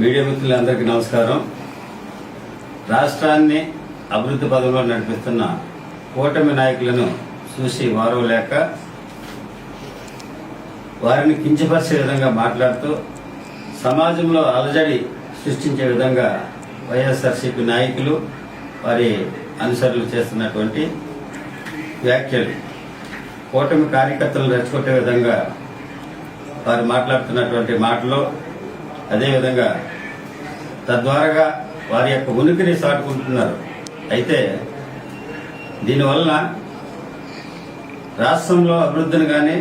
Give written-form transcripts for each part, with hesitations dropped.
Media మిత్రులందరికీ నమస్కారం. రాష్ట్రాన్ని అభివృద్ధి పదంలో నడిపిస్తున్న కూటమి నాయకులను చూసి వారు లేక వారిని కించపరిచే విధంగా మాట్లాడుతూ సమాజంలో అలజడి సృష్టించే విధంగా వైఎస్ఆర్సీపీ నాయకులు వారి అనుసరులు చేస్తున్నటువంటి వ్యాఖ్యలు, కూటమి కార్యకర్తలను రెచ్చగొట్టే విధంగా వారు మాట్లాడుతున్నటువంటి మాటలు, అదేవిధంగా తద్వారా వారి యొక్క ఉనికిని సాటుకుంటున్నారు. అయితే దీనివలన రాష్ట్రంలో అభివృద్ధిని కానీ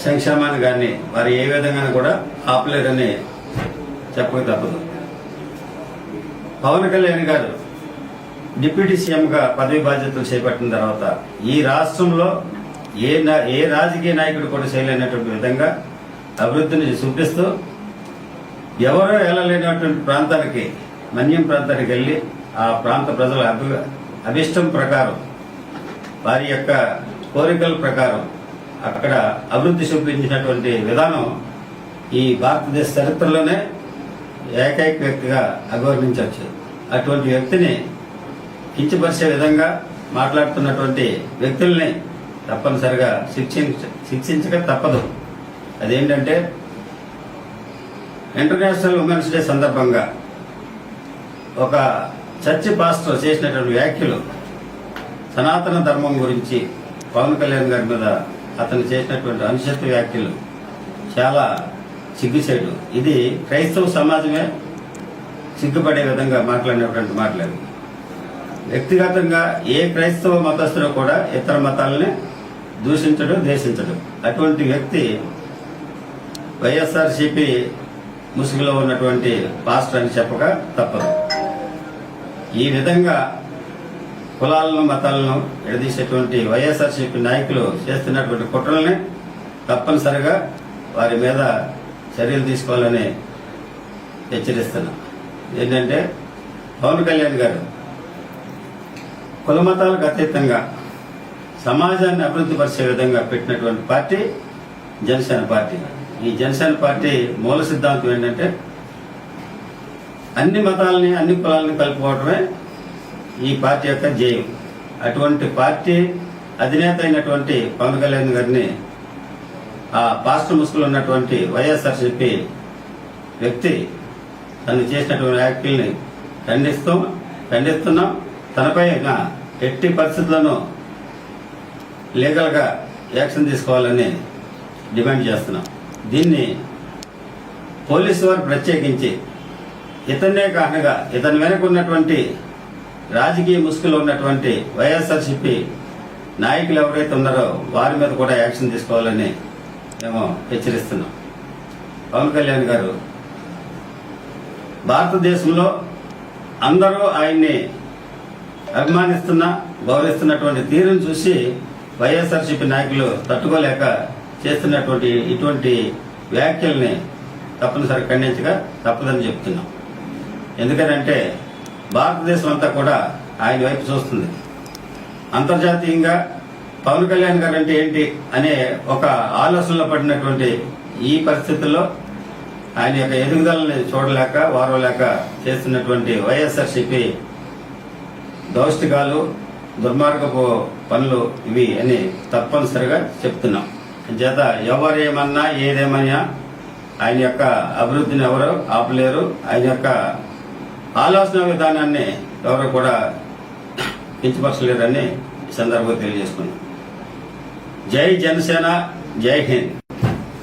సంక్షేమాన్ని కానీ వారు ఏ విధంగా కూడా ఆపలేరని చెప్పక తప్పదు. పవన్ కళ్యాణ్ గారు డిప్యూటీ సీఎంగా పదవి బాధ్యతలు చేపట్టిన తర్వాత ఈ రాష్ట్రంలో ఏ రాజకీయ నాయకుడు కూడా చేయలేనటువంటి విధంగా అభివృద్ధిని చూపిస్తూ ఎవరో వెళ్ళలేనటువంటి ప్రాంతానికి, మన్యం ప్రాంతానికి వెళ్లి ఆ ప్రాంత ప్రజల అభిష్టం ప్రకారం, వారి యొక్క కోరికల ప్రకారం అక్కడ అభివృద్ధి చూపించినటువంటి విధానం ఈ భారతదేశ చరిత్రలోనే ఏకైక వ్యక్తిగా అభివర్ణించవచ్చు. అటువంటి వ్యక్తిని కించపరిచే విధంగా మాట్లాడుతున్నటువంటి వ్యక్తుల్ని తప్పనిసరిగా శిక్షించక తప్పదు. అదేంటంటే, ఇంటర్నేషనల్ ఉమెన్స్ డే సందర్భంగా ఒక చర్చి పాస్టర్ చేసినటువంటి వ్యాఖ్యలు, సనాతన ధర్మం గురించి పవన్ కళ్యాణ్ గారి మీద అతను చేసినటువంటి అనుచిత వ్యాఖ్యలు చాలా సిగ్గుచేటు. ఇది క్రైస్తవ సమాజమే సిగ్గుపడే విధంగా మాట్లాడినటువంటి మాటలు. వ్యక్తిగతంగా ఏ క్రైస్తవ మతస్థుడు కూడా ఇతర మతాలని దూషించడు, దేశించడు. అటువంటి వ్యక్తి వైఎస్ఆర్సీపీ ముసుగులో ఉన్నటువంటి పాస్టర్ అని చెప్పక తప్పదు. ఈ విధంగా కులాలను మతాలను ఎడదీసేటువంటి వైఎస్ఆర్సీపీ నాయకులు చేస్తున్నటువంటి కుట్రల్ని తప్పనిసరిగా వారి మీద చర్యలు తీసుకోవాలని హెచ్చరిస్తున్నాం. ఏంటంటే, పవన్ కళ్యాణ్ గారు కుల మతాలకు అతీతంగా సమాజాన్ని అభివృద్ధి పరిచే విధంగా పెట్టినటువంటి పార్టీ జనసేన పార్టీ. ఈ జనసేన పార్టీ మూల సిద్ధాంతం ఏంటంటే, అన్ని మతాలని, అన్ని కులాలని కలుపుకోవడమే ఈ పార్టీ యొక్క ధ్యేయం. అటువంటి పార్టీ అధినేత అయినటువంటి పవన్ కళ్యాణ్ గారిని ఆ పాస్టర్ ముసుగులో ఉన్నటువంటి వైఎస్ఆర్సీపీ వ్యక్తి తను చేసినటువంటి వ్యాఖ్యల్ని ఖండిస్తున్నాం. తనపై ఎట్టి పరిస్థితులను లీగల్ గా యాక్షన్ తీసుకోవాలని డిమాండ్ చేస్తున్నాం. దీన్ని పోలీసు వారు ప్రత్యేకించి ఇతన్నే కారణంగా ఇతని వెనక ఉన్నటువంటి రాజకీయ ముసుగులో ఉన్నటువంటి వైఎస్ఆర్సీపీ నాయకులు ఎవరైతే ఉన్నారో వారి మీద కూడా యాక్షన్ తీసుకోవాలని మేము హెచ్చరిస్తున్నాం. పవన్ కళ్యాణ్ గారు భారతదేశంలో అందరూ ఆయన్ని గౌరవిస్తున్నటువంటి తీరును చూసి వైఎస్ఆర్సీపీ నాయకులు తట్టుకోలేక చేస్తున్నటువంటి ఇటువంటి వ్యాఖ్యల్ని తప్పనిసరి ఖండించగా తప్పదని చెప్తున్నాం. ఎందుకనంటే, భారతదేశం అంతా కూడా ఆయన వైపు చూస్తుంది. అంతర్జాతీయంగా పవన్ కళ్యాణ్ గారు అంటే ఏంటి అనే ఒక ఆలోచనలో పడినటువంటి ఈ పరిస్థితుల్లో ఆయన యొక్క ఎదుగుదలని చూడలేక, వారవలేక చేస్తున్నటువంటి వైఎస్ఆర్సీపీ దౌష్టికాలు, దుర్మార్గపు పనులు ఇవి అని తప్పనిసరిగా చెప్తున్నాం. చేత ఎవరేమన్నా ఏదేమన్నా ఆయన యొక్క అభివృద్ధిని ఎవరు ఆపలేరు. ఆయన యొక్క ఆలోచన విధానాన్ని ఎవరు కూడా కించపరచలేరని ఈ సందర్భంగా తెలియజేసుకున్నాం. జై జనసేన, జై హింద్.